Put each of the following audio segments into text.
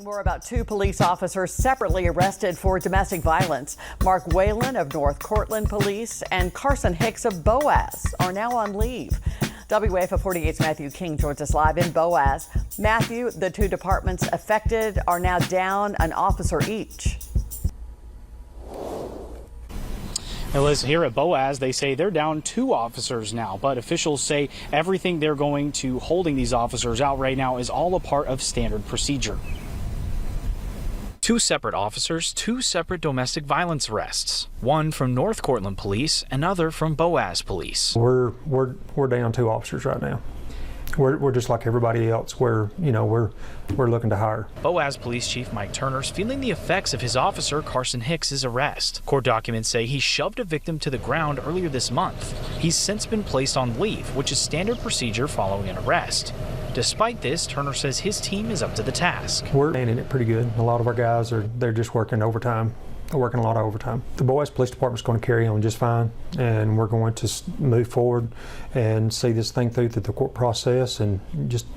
More about two police officers separately arrested for domestic violence. Mark Whalen of North Cortland Police and Carson Hicks of Boaz are now on leave. WAFA 48's Matthew King joins us live in Boaz. Matthew, the two departments affected are now down an officer each. Now, Liz, here at Boaz, they say they're down 2 officers now, but officials say everything they're going to holding these officers out right now is all a part of standard procedure. 2 separate officers, 2 separate domestic violence arrests. One from North Cortland Police, another from Boaz Police. We're down 2 officers right now. We're just like everybody else. We're looking to hire. Boaz Police Chief Mike Turner's feeling the effects of his officer Carson Hicks' arrest. Court documents say he shoved a victim to the ground earlier this month. He's since been placed on leave, which is standard procedure following an arrest. Despite this, Turner says his team is up to the task. We're manning it pretty good. A lot of our guys they're just working overtime. Working a lot of overtime. The Boaz Police Department is going to carry on just fine, and we're going to move forward and see this thing through the court process and just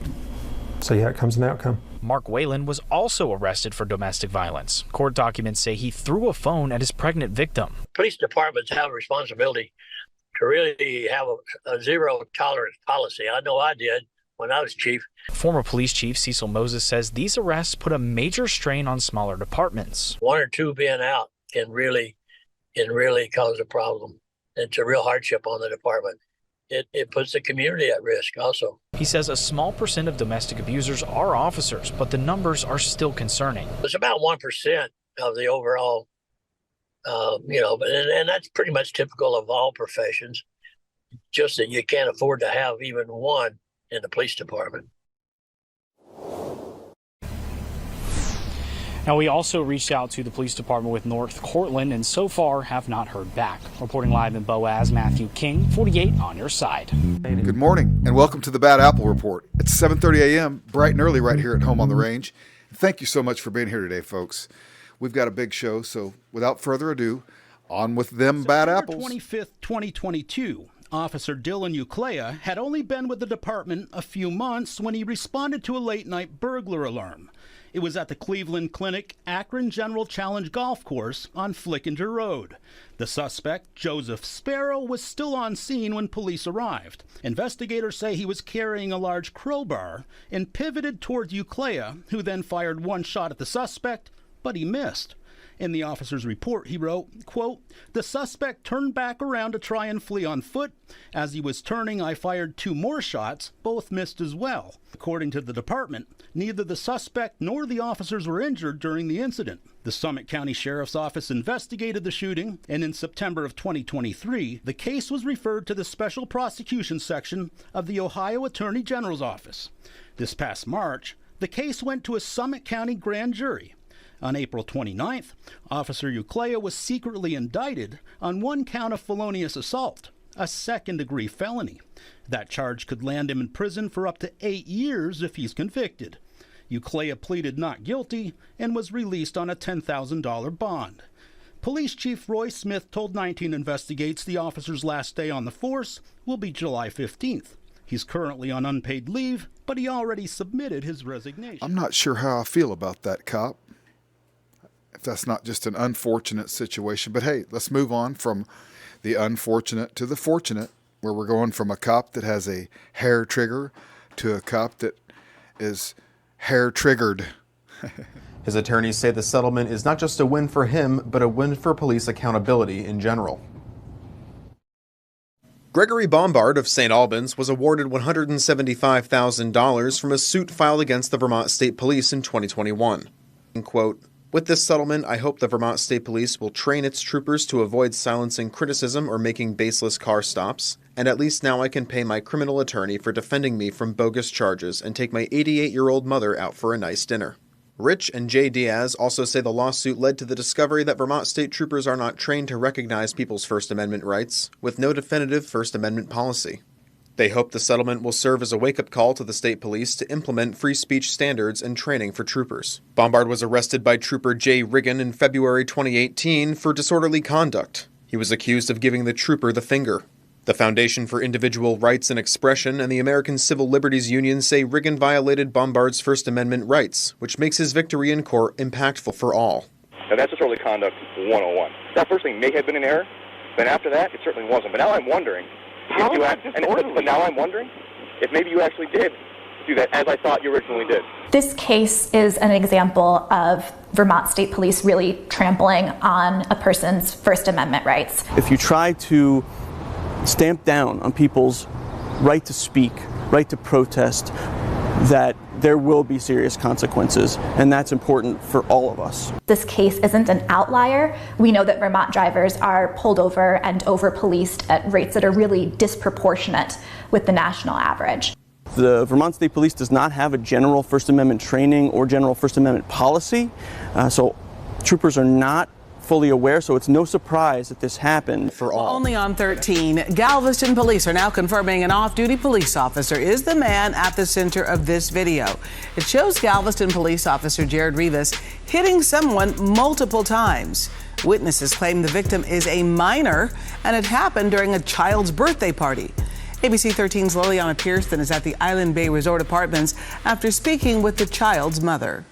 see how it comes in the outcome. Mark Whalen was also arrested for domestic violence. Court documents say he threw a phone at his pregnant victim. Police departments have a responsibility to really have a zero tolerance policy. I know I did when I was chief. Former police chief Cecil Moses says these arrests put a major strain on smaller departments. 1 or 2 being out can really cause a problem. It's a real hardship on the department. It puts the community at risk also. He says a small percent of domestic abusers are officers, but the numbers are still concerning. It's about 1% of the overall, and that's pretty much typical of all professions, just that you can't afford to have even one in the police department. Now, we also reached out to the police department with North Cortland and so far have not heard back. Reporting live in Boaz, Matthew King, 48 on your side. Good morning and welcome to the Bad Apple Report. It's 7:30 a.m., bright and early right here at home on the range. Thank you so much for being here today, folks. We've got a big show, so without further ado, on with them bad apples. September 25th, 2022. Officer Dylan Uclea had only been with the department a few months when he responded to a late-night burglar alarm. It was at the Cleveland Clinic Akron General Challenge Golf Course on Flickinger Road. The suspect, Joseph Sparrow, was still on scene when police arrived. Investigators say he was carrying a large crowbar and pivoted towards Uclea, who then fired 1 shot at the suspect, but he missed. In the officer's report, he wrote, quote, "The suspect turned back around to try and flee on foot. As he was turning, I fired 2 more shots. Both missed as well." According to the department, neither the suspect nor the officers were injured during the incident. The Summit County Sheriff's Office investigated the shooting, and in September of 2023, the case was referred to the Special Prosecution Section of the Ohio Attorney General's Office. This past March, the case went to a Summit County grand jury. On April 29th, Officer Uclea was secretly indicted on 1 count of felonious assault, a second-degree felony. That charge could land him in prison for up to 8 years if he's convicted. Uclea pleaded not guilty and was released on a $10,000 bond. Police Chief Roy Smith told 19 Investigates the officer's last day on the force will be July 15th. He's currently on unpaid leave, but he already submitted his resignation. I'm not sure how I feel about that, cop. If that's not just an unfortunate situation. But hey, let's move on from the unfortunate to the fortunate, where we're going from a cop that has a hair trigger to a cop that is hair triggered. His attorneys say the settlement is not just a win for him, but a win for police accountability in general. Gregory Bombard of St. Albans was awarded $175,000 from a suit filed against the Vermont State Police in 2021. Quote, "With this settlement, I hope the Vermont State Police will train its troopers to avoid silencing criticism or making baseless car stops, and at least now I can pay my criminal attorney for defending me from bogus charges and take my 88-year-old mother out for a nice dinner." Rich and Jay Diaz also say the lawsuit led to the discovery that Vermont state troopers are not trained to recognize people's First Amendment rights, with no definitive First Amendment policy. They hope the settlement will serve as a wake-up call to the state police to implement free speech standards and training for troopers. Bombard was arrested by Trooper Jay Riggin in February 2018 for disorderly conduct. He was accused of giving the trooper the finger. The Foundation for Individual Rights and Expression and the American Civil Liberties Union say Riggin violated Bombard's First Amendment rights, which makes his victory in court impactful for all. And that's disorderly conduct 101. That first thing may have been an error, but after that, it certainly wasn't. But now I'm wondering, if maybe you actually did do that as I thought you originally did. This case is an example of Vermont State Police really trampling on a person's First Amendment rights. If you try to stamp down on people's right to speak, right to protest, that there will be serious consequences, and that's important for all of us. This case isn't an outlier. We know that Vermont drivers are pulled over and over-policed at rates that are really disproportionate with the national average. The Vermont State Police does not have a general First Amendment training or general First Amendment policy, so troopers are not fully aware, so it's no surprise that this happened for all. Only on 13, Galveston police are now confirming an off-duty police officer is the man at the center of this video. It shows Galveston police officer Jared Rivas hitting someone multiple times. Witnesses claim the victim is a minor and it happened during a child's birthday party. ABC 13's Liliana Pearson is at the Island Bay Resort Apartments after speaking with the child's mother.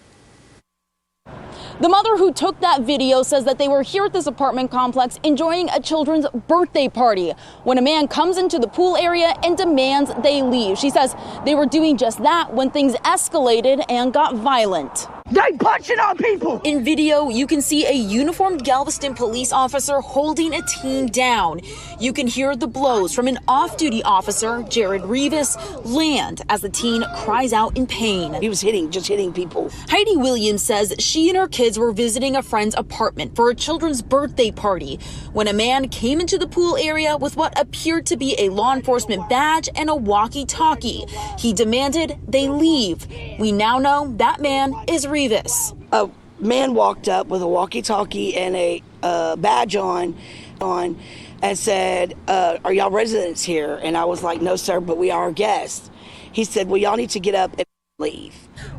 The mother who took that video says that they were here at this apartment complex enjoying a children's birthday party when a man comes into the pool area and demands they leave. She says they were doing just that when things escalated and got violent. They punching on people! In video, you can see a uniformed Galveston police officer holding a teen down. You can hear the blows from an off-duty officer, Jared Rivas, land as the teen cries out in pain. He was just hitting people. Heidi Williams says she and her kids were visiting a friend's apartment for a children's birthday party when a man came into the pool area with what appeared to be a law enforcement badge and a walkie-talkie. He demanded they leave. We now know that man is Rivas. A man walked up with a walkie-talkie and a badge on and said, are y'all residents here? And I was like, no, sir, but we are guests. He said, well, y'all need to get up and leave.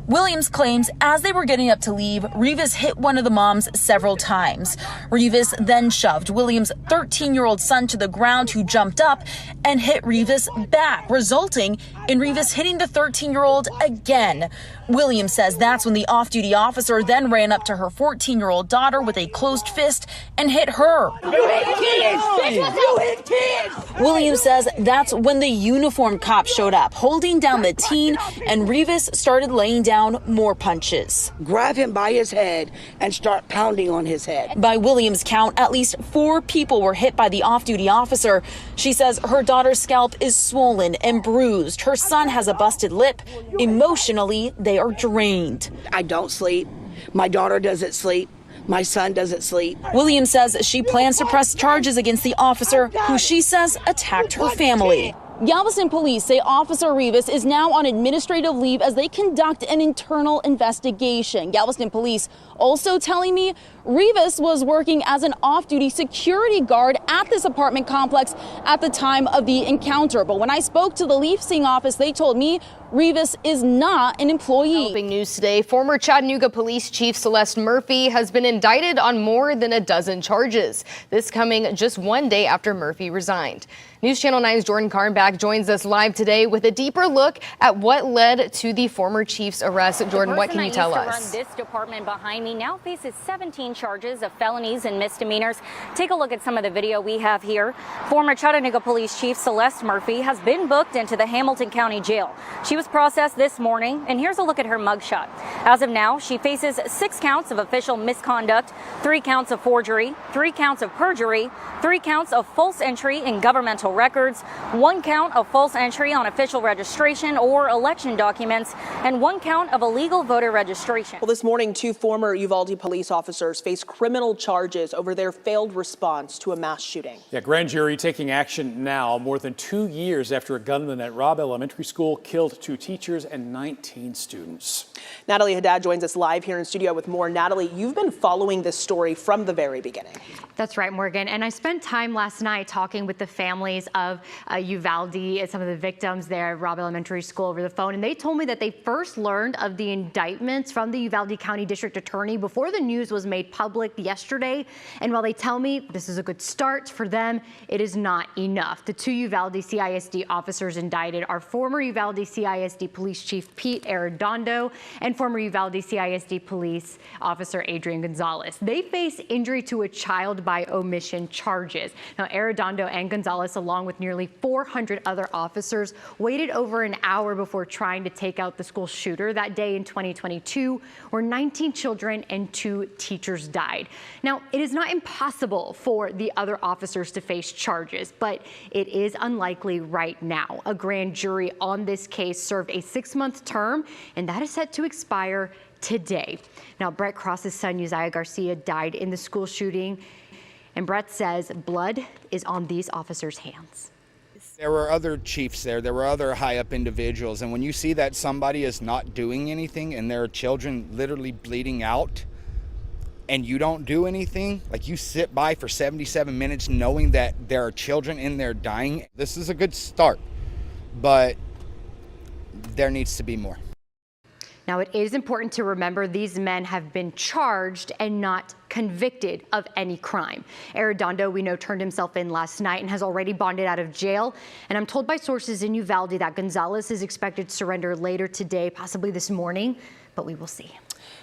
Williams claims as they were getting up to leave, Rivas hit one of the moms several times. Rivas then shoved Williams' 13-year-old son to the ground, who jumped up and hit Rivas back, resulting in Rivas hitting the 13-year-old again. Williams says that's when the off-duty officer then ran up to her 14-year-old daughter with a closed fist and hit her. You hit kids! You hit kids! Williams says that's when the uniformed cop showed up, holding down the teen, and Rivas started laying down more punches. Grab him by his head and start pounding on his head. By Williams' count, at least 4 people were hit by the off-duty officer. She says her daughter's scalp is swollen and bruised. Her son has a busted lip. Emotionally, they are drained. I don't sleep. My daughter doesn't sleep. My son doesn't sleep. Williams says she plans to press charges against the officer who she says attacked her family. Galveston police say Officer Rivas is now on administrative leave as they conduct an internal investigation. Galveston police also telling me Rivas was working as an off-duty security guard at this apartment complex at the time of the encounter. But when I spoke to the leasing office, they told me Rivas is not an employee. Developing news today, former Chattanooga Police Chief Celeste Murphy has been indicted on more than a dozen charges. This coming just one day after Murphy resigned. News Channel 9's Jordan Karnback joins us live today with a deeper look at what led to the former chief's arrest. Jordan, what can you tell us? This department behind me now faces 17 charges of felonies and misdemeanors. Take a look at some of the video we have here. Former Chattanooga Police Chief Celeste Murphy has been booked into the Hamilton County Jail. She was processed this morning, and here's a look at her mugshot. As of now, she faces 6 counts of official misconduct, 3 counts of forgery, 3 counts of perjury, 3 counts of false entry in governmental records, 1 count of false entry on official registration or election documents, and 1 count of illegal voter registration. Well, this morning, 2 former Uvalde police officers face criminal charges over their failed response to a mass shooting. Yeah, grand jury taking action now, more than 2 years after a gunman at Robb Elementary School killed 2 teachers and 19 students. Natalie Haddad joins us live here in studio with more. Natalie, you've been following this story from the very beginning. That's right, Morgan. And I spent time last night talking with the families of Uvalde and some of the victims there at Robb Elementary School over the phone. And they told me that they first learned of the indictments from the Uvalde County District Attorney before the news was made public yesterday. And while they tell me this is a good start for them, it is not enough. The 2 Uvalde CISD officers indicted are former Uvalde CISD Police Chief Pete Arredondo and former Uvalde CISD Police Officer Adrian Gonzalez. They face injury to a child by omission charges. Now, Arredondo and Gonzalez, along with nearly 400 other officers, waited over an hour before trying to take out the school shooter that day in 2022, where 19 children and 2 teachers died. Now, it is not impossible for the other officers to face charges, but it is unlikely right now. A grand jury on this case served a 6-month term, and that is set to expire today. Now, Brett Cross's son, Uzziah Garcia, died in the school shooting, and Brett says blood is on these officers' hands. There were other chiefs there. There were other high-up individuals, and when you see that somebody is not doing anything and there are children literally bleeding out, and you don't do anything, like you sit by for 77 minutes knowing that there are children in there dying, this is a good start, but there needs to be more. Now, it is important to remember these men have been charged and not convicted of any crime. Arredondo, we know, turned himself in last night and has already bonded out of jail. And I'm told by sources in Uvalde that Gonzalez is expected to surrender later today, possibly this morning, but we will see.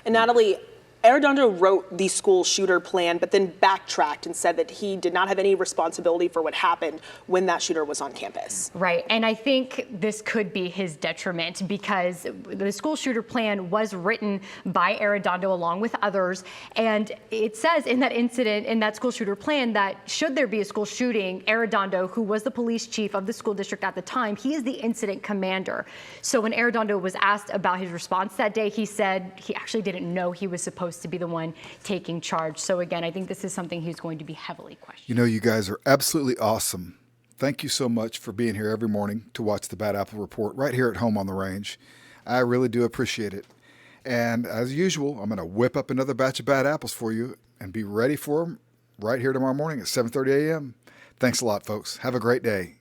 And Natalie, Arredondo wrote the school shooter plan, but then backtracked and said that he did not have any responsibility for what happened when that shooter was on campus. Right, and I think this could be his detriment because the school shooter plan was written by Arredondo along with others, and it says in that incident, in that school shooter plan, that should there be a school shooting, Arredondo, who was the police chief of the school district at the time, he is the incident commander. So when Arredondo was asked about his response that day, he said he actually didn't know he was supposed to be the one taking charge. So again, I think this is something he's going to be heavily questioned. You know, you guys are absolutely awesome. Thank you so much for being here every morning to watch the Bad Apple Report right here at home on the range. I really do appreciate it. And as usual, I'm going to whip up another batch of bad apples for you and be ready for them right here tomorrow morning at 7:30 a.m. Thanks a lot, folks. Have a great day.